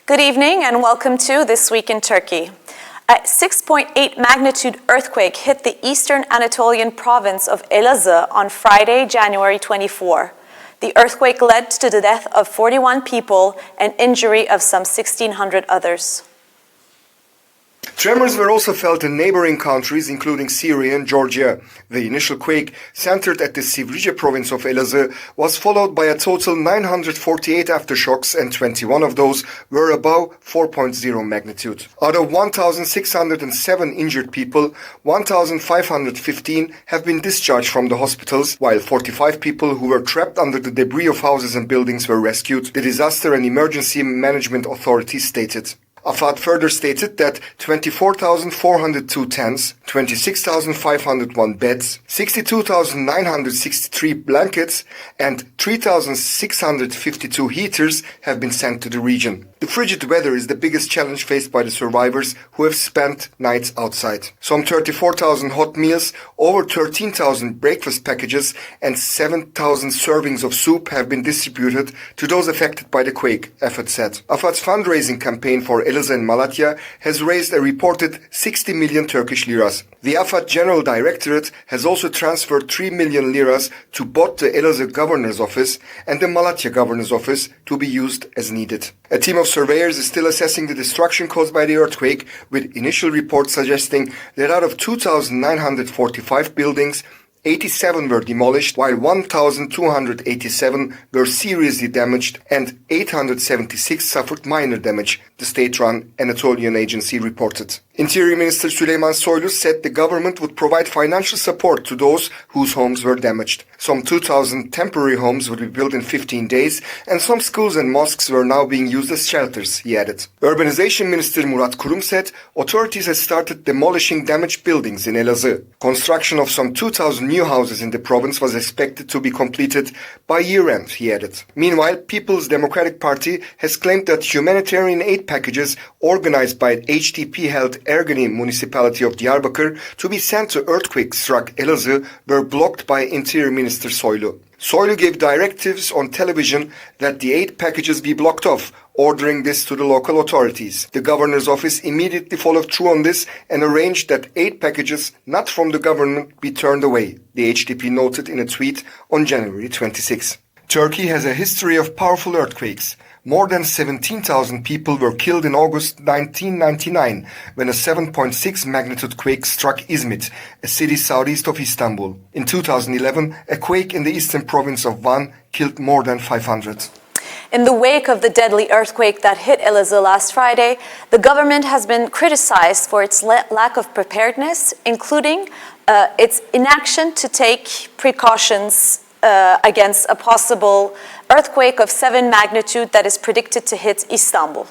Good evening and welcome to This Week in Turkey. A 6.8 magnitude earthquake hit the eastern Anatolian province of Elazığ on Friday, January 24. The earthquake led to the death of 41 people and injury of some 1,600 others. Tremors were also felt in neighboring countries, including Syria and Georgia. The initial quake, centered at the Sivrice province of Elazığ, was followed by a total 948 aftershocks, and 21 of those were above 4.0 magnitude. Out of 1,607 injured people, 1,515 have been discharged from the hospitals, while 45 people who were trapped under the debris of houses and buildings were rescued, the Disaster and Emergency Management Authority stated. AFAD further stated that 24,402 tents, 26,501 beds, 62,963 blankets, and 3,652 heaters have been sent to the region. The frigid weather is the biggest challenge faced by the survivors who have spent nights outside. Some 34,000 hot meals, over 13,000 breakfast packages, and 7,000 servings of soup have been distributed to those affected by the quake, AFAD said. AFAD's fundraising campaign for Elazığ and Malatya has raised a reported 60 million Turkish liras. The AFAD General Directorate has also transferred 3 million liras to both the Elazığ Governor's Office and the Malatya Governor's Office to be used as needed. A team of surveyors is still assessing the destruction caused by the earthquake, with initial reports suggesting that out of 2,945 buildings, 87 were demolished, while 1,287 were seriously damaged and 876 suffered minor damage, the state-run Anatolian agency reported. Interior Minister Süleyman Soylu said the government would provide financial support to those whose homes were damaged. Some 2,000 temporary homes would be built in 15 days, and some schools and mosques were now being used as shelters, he added. Urbanization Minister Murat Kurum said authorities have started demolishing damaged buildings in Elazığ. Construction of some 2,000 new houses in the province was expected to be completed by year-end, he added. Meanwhile, People's Democratic Party has claimed that humanitarian aid packages organized by HDP-held Ergani municipality of Diyarbakır to be sent to earthquake-struck Elazığ were blocked by Interior Minister Soylu. Soylu gave directives on television that the aid packages be blocked off, ordering this to the local authorities. The governor's office immediately followed through on this and arranged that aid packages not from the government be turned away, the HDP noted in a tweet on January 26. Turkey has a history of powerful earthquakes. More than 17,000 people were killed in August 1999 when a 7.6 magnitude quake struck Izmit, a city southeast of Istanbul. In 2011, a quake in the eastern province of Van killed more than 500. In the wake of the deadly earthquake that hit Elazığ last Friday, the government has been criticized for its lack of preparedness, including its inaction to take precautions against a possible earthquake of 7 magnitude that is predicted to hit Istanbul.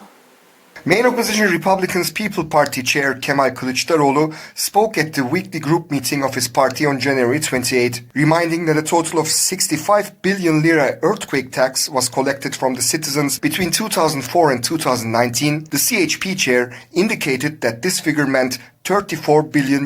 Main opposition Republicans People Party chair Kemal Kılıçdaroğlu spoke at the weekly group meeting of his party on January 28, reminding that a total of 65 billion lira earthquake tax was collected from the citizens between 2004 and 2019. The CHP chair indicated that this figure meant $34 billion.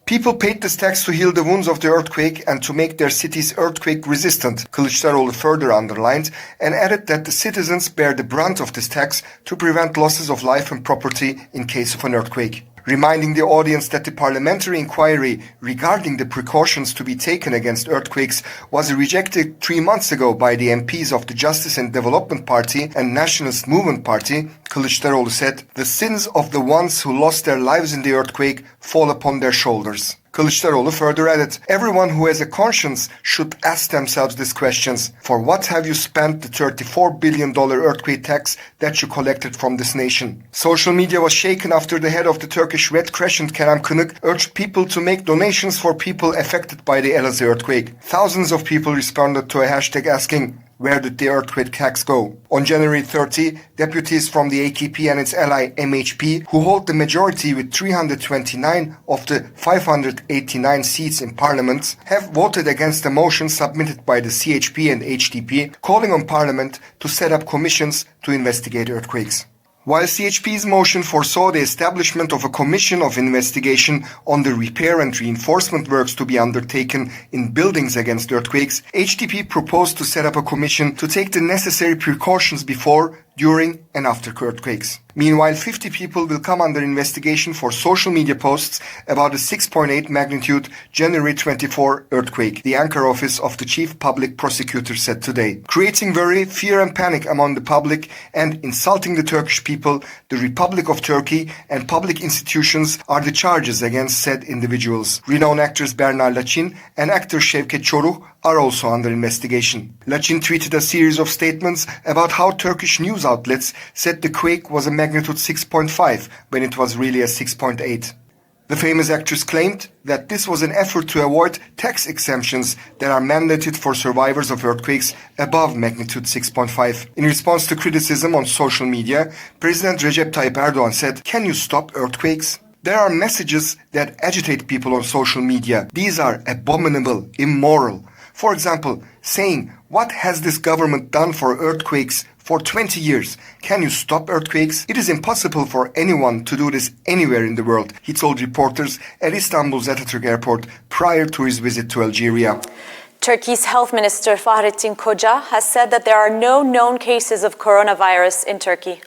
People paid this tax to heal the wounds of the earthquake and to make their cities earthquake resistant, Kılıçdaroğlu further underlined, and added that the citizens bear the brunt of this tax to prevent losses of life and property in case of an earthquake. Reminding the audience that the parliamentary inquiry regarding the precautions to be taken against earthquakes was rejected 3 months ago by the MPs of the Justice and Development Party and Nationalist Movement Party, Kılıçdaroğlu said, the sins of the ones who lost their lives in the earthquake fall upon their shoulders. Kılıçdaroğlu further added, everyone who has a conscience should ask themselves these questions. For what have you spent the $34 billion earthquake tax that you collected from this nation? Social media was shaken after the head of the Turkish Red Crescent, Kerem Kınık, urged people to make donations for people affected by the Elazığ earthquake. Thousands of people responded to a hashtag asking, where did the earthquake tax go? On January 30, deputies from the AKP and its ally MHP, who hold the majority with 329 of the 589 seats in parliament, have voted against a motion submitted by the CHP and HDP, calling on parliament to set up commissions to investigate earthquakes. While CHP's motion foresaw the establishment of a commission of investigation on the repair and reinforcement works to be undertaken in buildings against earthquakes, HDP proposed to set up a commission to take the necessary precautions before, during and after earthquakes. Meanwhile, 50 people will come under investigation for social media posts about the 6.8 magnitude January 24 earthquake, the Ankara office of the chief public prosecutor said today. Creating worry, fear and panic among the public and insulting the Turkish people, the Republic of Turkey and public institutions are the charges against said individuals. Renowned actress Berna Laçin and actor Şevket Çoruh are also under investigation. Laçin tweeted a series of statements about how Turkish news outlets said the quake was a magnitude 6.5 when it was really a 6.8. The famous actress claimed that this was an effort to avoid tax exemptions that are mandated for survivors of earthquakes above magnitude 6.5. In response to criticism on social media, President Recep Tayyip Erdogan said, "Can you stop earthquakes? There are messages that agitate people on social media. These are abominable, immoral. For example, saying, 'What has this government done for earthquakes for 20 years? Can you stop earthquakes?' It is impossible for anyone to do this anywhere in the world," he told reporters at Istanbul's Atatürk Airport prior to his visit to Algeria. Turkey's Health Minister Fahrettin Koca has said that there are no known cases of coronavirus in Turkey.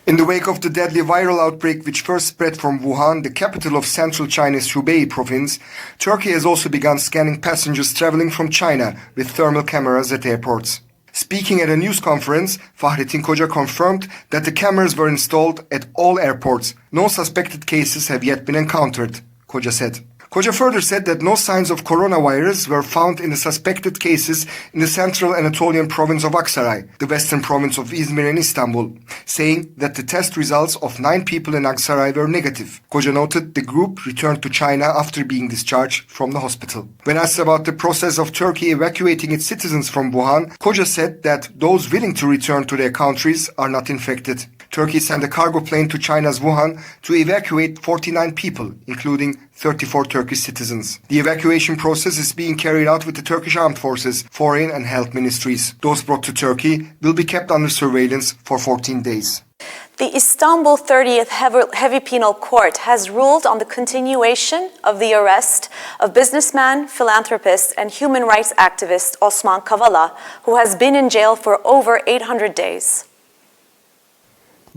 In the wake of the deadly viral outbreak which first spread from Wuhan, the capital of central China's Hubei province, Turkey has also begun scanning passengers traveling from China with thermal cameras at airports. Speaking at a news conference, Fahrettin Koca confirmed that the cameras were installed at all airports. No suspected cases have yet been encountered, Koca said. Koca further said that no signs of coronavirus were found in the suspected cases in the central Anatolian province of Aksaray, the western province of Izmir and Istanbul, saying that the test results of 9 people in Aksaray were negative. Koca noted the group returned to China after being discharged from the hospital. When asked about the process of Turkey evacuating its citizens from Wuhan, Koca said that those willing to return to their countries are not infected. Turkey sent a cargo plane to China's Wuhan to evacuate 49 people, including 34 Turkish citizens. The evacuation process is being carried out with the Turkish Armed Forces, Foreign and Health Ministries. Those brought to Turkey will be kept under surveillance for 14 days. The Istanbul 30th Heavy Penal Court has ruled on the continuation of the arrest of businessman, philanthropist, and human rights activist Osman Kavala, who has been in jail for over 800 days.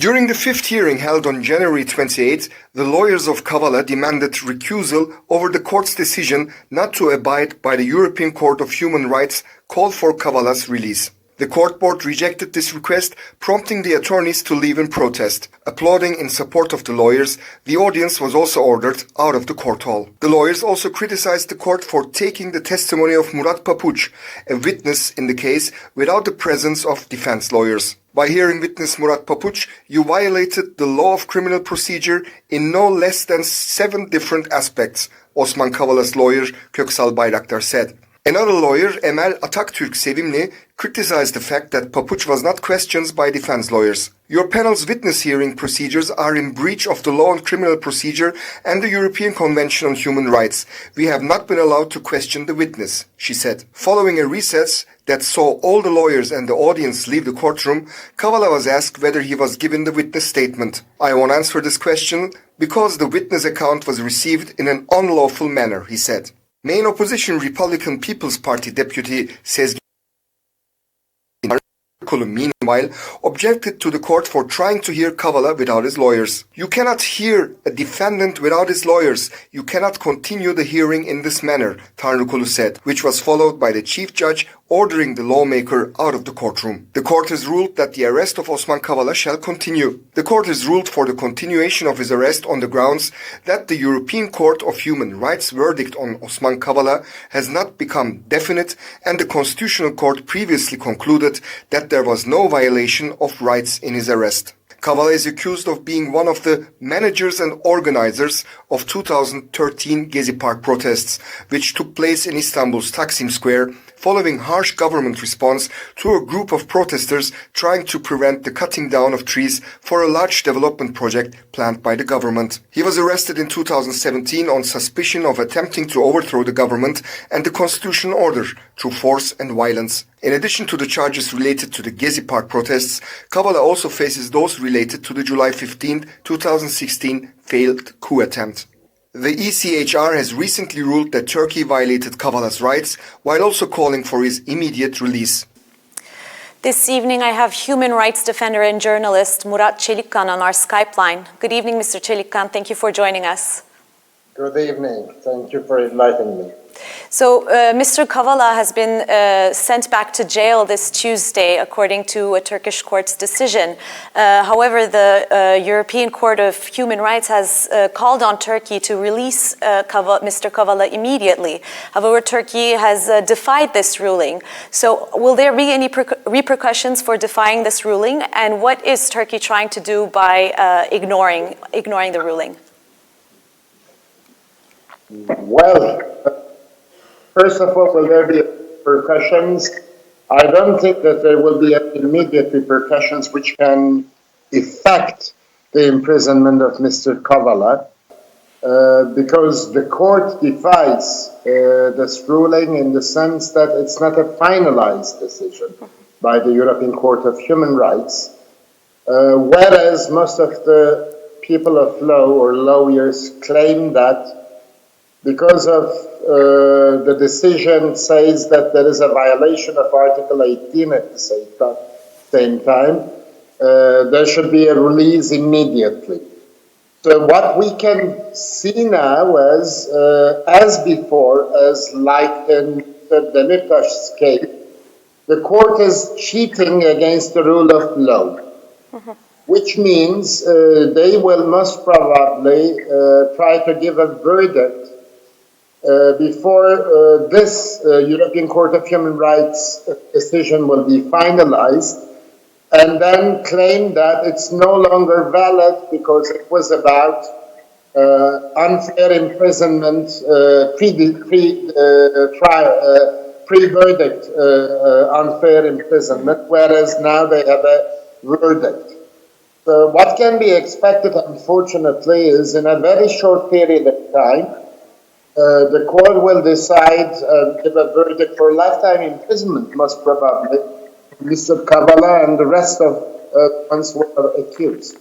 During the 5th hearing held on January 28, the lawyers of Kavala demanded recusal over the court's decision not to abide by the European Court of Human Rights call for Kavala's release. The court board rejected this request, prompting the attorneys to leave in protest. Applauding in support of the lawyers, the audience was also ordered out of the court hall. The lawyers also criticized the court for taking the testimony of Murat Papuç, a witness in the case, without the presence of defense lawyers. By hearing witness Murat Papuç, you violated the law of criminal procedure in no less than 7 different aspects, Osman Kavala''s lawyer Köksal Bayraktar said. Another lawyer, Emel Ataktürk Sevimli, criticized the fact that Papuç was not questioned by defense lawyers. Your panel's witness hearing procedures are in breach of the law on criminal procedure and the European Convention on Human Rights. We have not been allowed to question the witness, she said. Following a recess that saw all the lawyers and the audience leave the courtroom, Kavala was asked whether he was given the witness statement. "I won't answer this question because the witness account was received in an unlawful manner," he said. Main opposition Republican People's Party deputy Sezgin meanwhile objected to the court for trying to hear Kavala without his lawyers. "You cannot hear a defendant without his lawyers. You cannot continue the hearing in this manner," Tanrıkulu said, which was followed by the chief judge ordering the lawmaker out of the courtroom. The court has ruled that the arrest of Osman Kavala shall continue. The court has ruled for the continuation of his arrest on the grounds that the European Court of Human Rights verdict on Osman Kavala has not become definite, and the Constitutional Court previously concluded that there was no violation of rights in his arrest. Kavala is accused of being one of the managers and organizers of 2013 Gezi Park protests, which took place in Istanbul's Taksim Square, following harsh government response to a group of protesters trying to prevent the cutting down of trees for a large development project planned by the government. He was arrested in 2017 on suspicion of attempting to overthrow the government and the constitutional order through force and violence. In addition to the charges related to the Gezi Park protests, Kavala also faces those related to the July 15, 2016 failed coup attempt. The ECHR has recently ruled that Turkey violated Kavala's rights while also calling for his immediate release. This evening I have human rights defender and journalist Murat Çelikkan on our Skype line. Good evening, Mr. Çelikkan. Thank you for joining us. Good evening. Thank you for inviting me. So, Mr. Kavala has been sent back to jail this Tuesday, according to a Turkish court's decision. However, the European Court of Human Rights has called on Turkey to release Mr. Kavala immediately. However, Turkey has defied this ruling. So, will there be any repercussions for defying this ruling? And what is Turkey trying to do by ignoring the ruling? Well, first of all, will there be repercussions? I don't think that there will be immediate repercussions which can affect the imprisonment of Mr. Kavala, because the court defies this ruling in the sense that it's not a finalized decision by the European Court of Human Rights, whereas most of the people of law or lawyers claim that because of the decision says that there is a violation of Article 18 at the same time, there should be a release immediately. So what we can see now is, as before, as like in the Demirtaş's case, the court is cheating against the rule of law, which means they will most probably try to give a verdict before this European Court of Human Rights decision will be finalized, and then claim that it's no longer valid because it was about unfair imprisonment pre-verdict unfair imprisonment, whereas now they have a verdict. So what can be expected, unfortunately, is in a very short period of time, the court will decide give a verdict for lifetime imprisonment, most probably, Mr. Kavala and the rest of ones who are accused.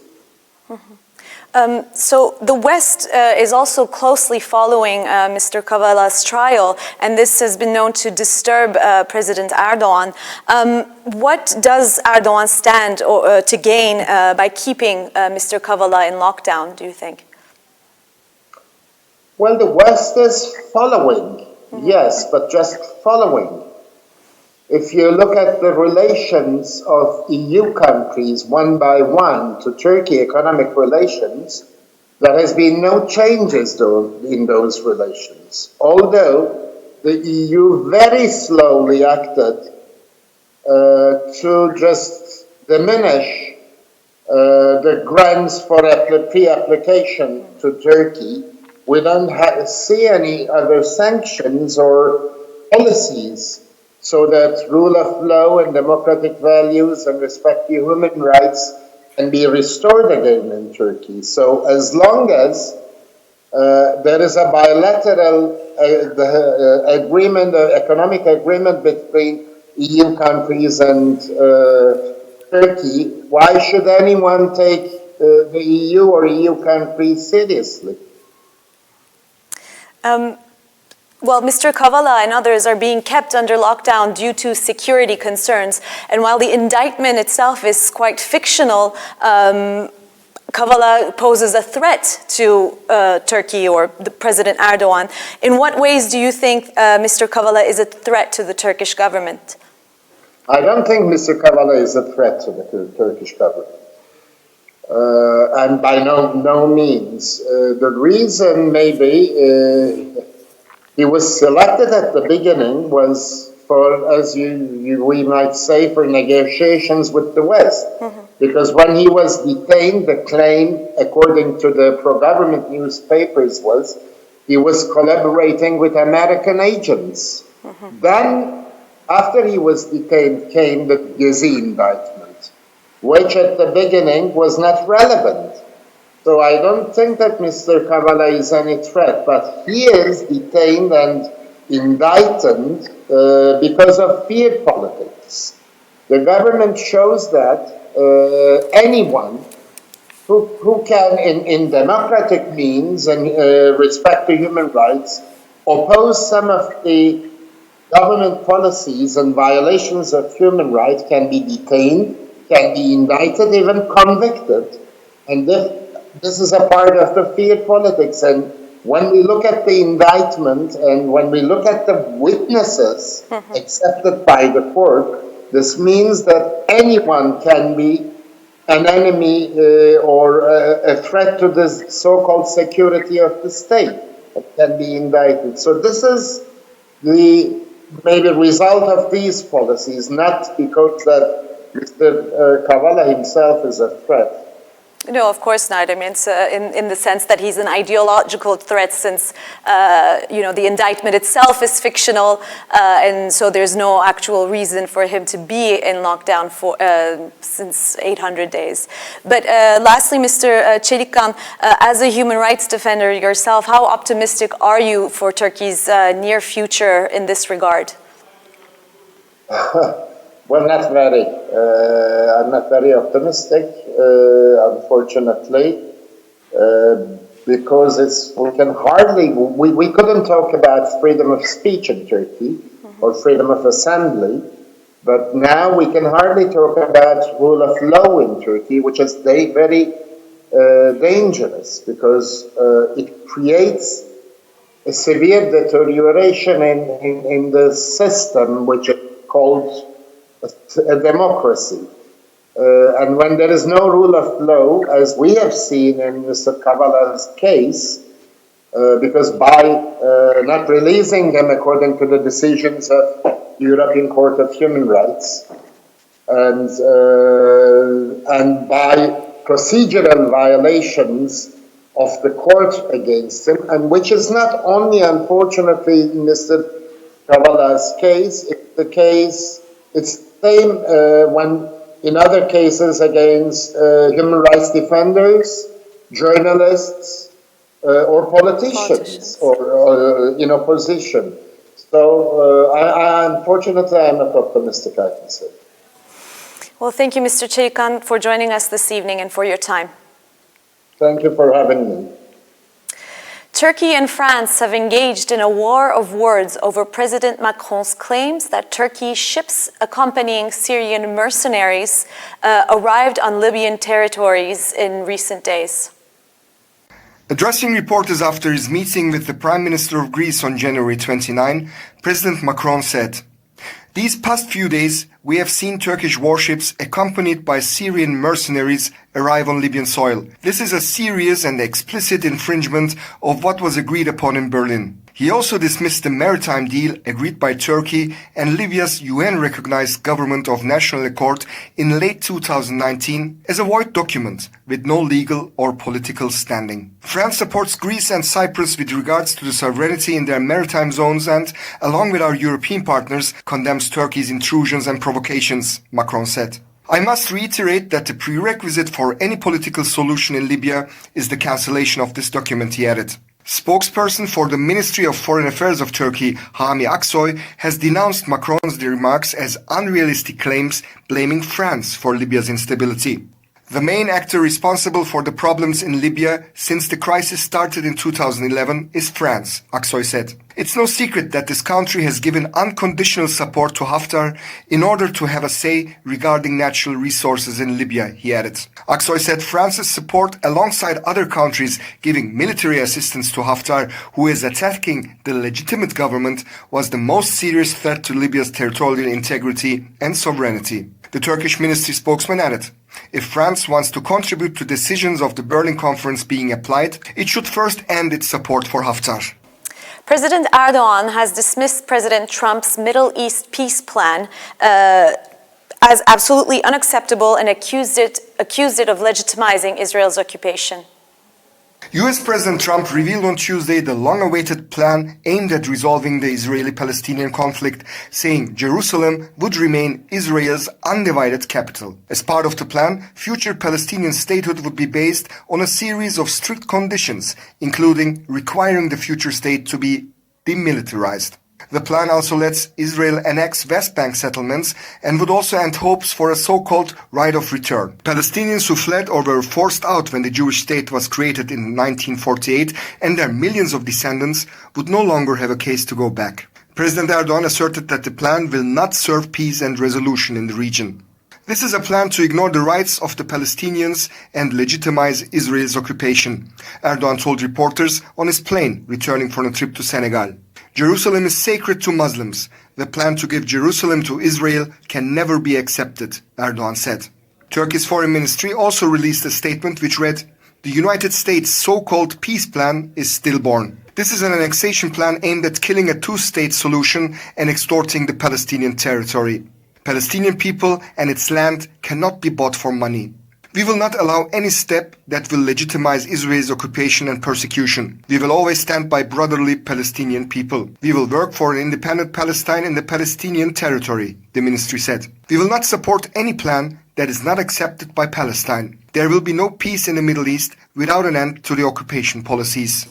So the West is also closely following Mr. Kavala's trial, and this has been known to disturb President Erdogan. What does Erdogan stand to gain by keeping Mr. Kavala in lockdown, do you think? Well, the West is following, yes, but just following. If you look at the relations of EU countries one by one to Turkey, economic relations, there has been no changes in those relations. Although the EU very slowly acted to just diminish the grants for pre-application to Turkey, we don't see any other sanctions or policies so that rule of law and democratic values and respect for human rights can be restored again in Turkey. So as long as there is a bilateral agreement, economic agreement between EU countries and Turkey, why should anyone take the EU or EU countries seriously? Well, Mr. Kavala and others are being kept under lockdown due to security concerns. And while the indictment itself is quite fictional, Kavala poses a threat to Turkey or the President Erdogan. In what ways do you think Mr. Kavala is a threat to the Turkish government? I don't think Mr. Kavala is a threat to the Turkish government. And by no means. The reason maybe he was selected at the beginning was for, as we might say, for negotiations with the West. Because when he was detained, the claim, according to the pro-government newspapers, was he was collaborating with American agents. Then, after he was detained, came the Gezi indictment, which at the beginning was not relevant. So I don't think that Mr. Kavala is any threat, but he is detained and indicted because of fear politics. The government shows that anyone who can, in democratic means and respect to human rights, oppose some of the government policies and violations of human rights can be detained, can be indicted, even convicted. And this is a part of the field politics. And when we look at the indictment and when we look at the witnesses accepted by the court, this means that anyone can be an enemy or a threat to the so-called security of the state that can be indicted. So this is the maybe result of these policies, not because that Mr. Kavala himself is a threat. No, of course not. I mean, it's in the sense that he's an ideological threat, since the indictment itself is fictional, and so there's no actual reason for him to be in lockdown for since 800 days. But lastly, Mr. Çelikkan, as a human rights defender yourself, how optimistic are you for Turkey's near future in this regard? Well, not very. I'm not very optimistic, unfortunately, because we couldn't talk about freedom of speech in Turkey or freedom of assembly, but now we can hardly talk about rule of law in Turkey, which is very dangerous, because it creates a severe deterioration in the system which is called a democracy. And when there is no rule of law, as we have seen in Mr. Kavala's case, because by not releasing them according to the decisions of the European Court of Human Rights, and by procedural violations of the court against him, and which is not only, unfortunately, in Mr. Kavala's case, it's the same when in other cases against human rights defenders, journalists, or politicians. or in opposition. So, unfortunately, I'm not optimistic, I can say. Well, thank you, Mr. Çelikkan, for joining us this evening and for your time. Thank you for having me. Turkey and France have engaged in a war of words over President Macron's claims that Turkey's ships accompanying Syrian mercenaries arrived on Libyan territories in recent days. Addressing reporters after his meeting with the Prime Minister of Greece on January 29, President Macron said, "These past few days, we have seen Turkish warships accompanied by Syrian mercenaries arrive on Libyan soil. This is a serious and explicit infringement of what was agreed upon in Berlin." He also dismissed the maritime deal agreed by Turkey and Libya's UN-recognized Government of National Accord in late 2019 as a void document with no legal or political standing. France supports Greece and Cyprus with regards to the sovereignty in their maritime zones and, along with our European partners, condemns Turkey's intrusions and provocations, Macron said. "I must reiterate that the prerequisite for any political solution in Libya is the cancellation of this document," he added. Spokesperson for the Ministry of Foreign Affairs of Turkey, Hami Aksoy, has denounced Macron's remarks as unrealistic claims, blaming France for Libya's instability. "The main actor responsible for the problems in Libya since the crisis started in 2011 is France," Aksoy said. "It's no secret that this country has given unconditional support to Haftar in order to have a say regarding natural resources in Libya," he added. Aksoy said France's support, alongside other countries giving military assistance to Haftar, who is attacking the legitimate government, was the most serious threat to Libya's territorial integrity and sovereignty. The Turkish ministry spokesman added, "If France wants to contribute to decisions of the Berlin Conference being applied, it should first end its support for Haftar." President Erdogan has dismissed President Trump's Middle East peace plan as absolutely unacceptable and accused it of legitimizing Israel's occupation. US President Trump revealed on Tuesday the long-awaited plan aimed at resolving the Israeli-Palestinian conflict, saying Jerusalem would remain Israel's undivided capital. As part of the plan, future Palestinian statehood would be based on a series of strict conditions, including requiring the future state to be demilitarized. The plan also lets Israel annex West Bank settlements and would also end hopes for a so-called right of return. Palestinians who fled or were forced out when the Jewish state was created in 1948 and their millions of descendants would no longer have a case to go back. President Erdogan asserted that the plan will not serve peace and resolution in the region. This is a plan to ignore the rights of the Palestinians and legitimize Israel's occupation, Erdogan told reporters on his plane returning from a trip to Senegal. Jerusalem is sacred to Muslims. The plan to give Jerusalem to Israel can never be accepted, Erdogan said. Turkey's foreign ministry also released a statement which read, "The United States' so-called peace plan is stillborn. This is an annexation plan aimed at killing a two-state solution and extorting the Palestinian territory. Palestinian people and its land cannot be bought for money. We will not allow any step that will legitimize Israel's occupation and persecution. We will always stand by brotherly Palestinian people. We will work for an independent Palestine in the Palestinian territory," the ministry said. "We will not support any plan that is not accepted by Palestine. There will be no peace in the Middle East without an end to the occupation policies."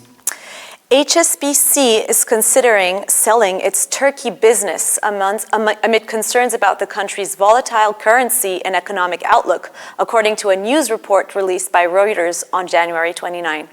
HSBC is considering selling its Turkey business amid concerns about the country's volatile currency and economic outlook, according to a news report released by Reuters on January 29.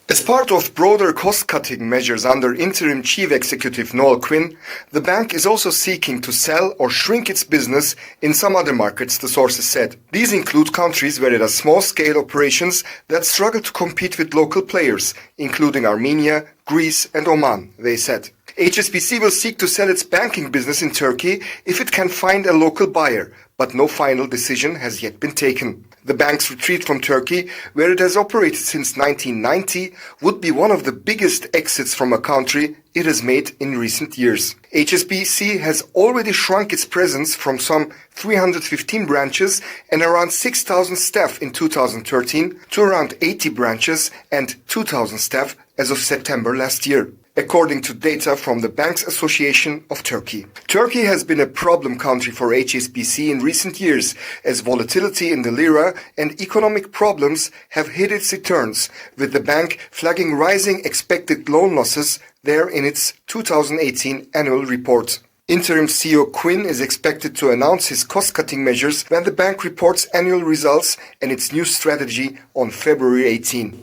As part of broader cost-cutting measures under interim chief executive Noel Quinn, the bank is also seeking to sell or shrink its business in some other markets, the sources said. These include countries where it has small-scale operations that struggle to compete with local players, including Armenia, Greece and Oman, they said. HSBC will seek to sell its banking business in Turkey if it can find a local buyer, but no final decision has yet been taken. The bank's retreat from Turkey, where it has operated since 1990, would be one of the biggest exits from a country it has made in recent years. HSBC has already shrunk its presence from some 315 branches and around 6,000 staff in 2013 to around 80 branches and 2,000 staff as of September last year, according to data from the Banks Association of Turkey. Turkey has been a problem country for HSBC in recent years, as volatility in the lira and economic problems have hit its returns, with the bank flagging rising expected loan losses there in its 2018 annual report. Interim CEO Quinn is expected to announce his cost-cutting measures when the bank reports annual results and its new strategy on February 18.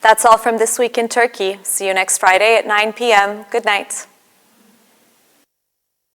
That's all from This Week in Turkey. See you next Friday at 9 p.m. Good night.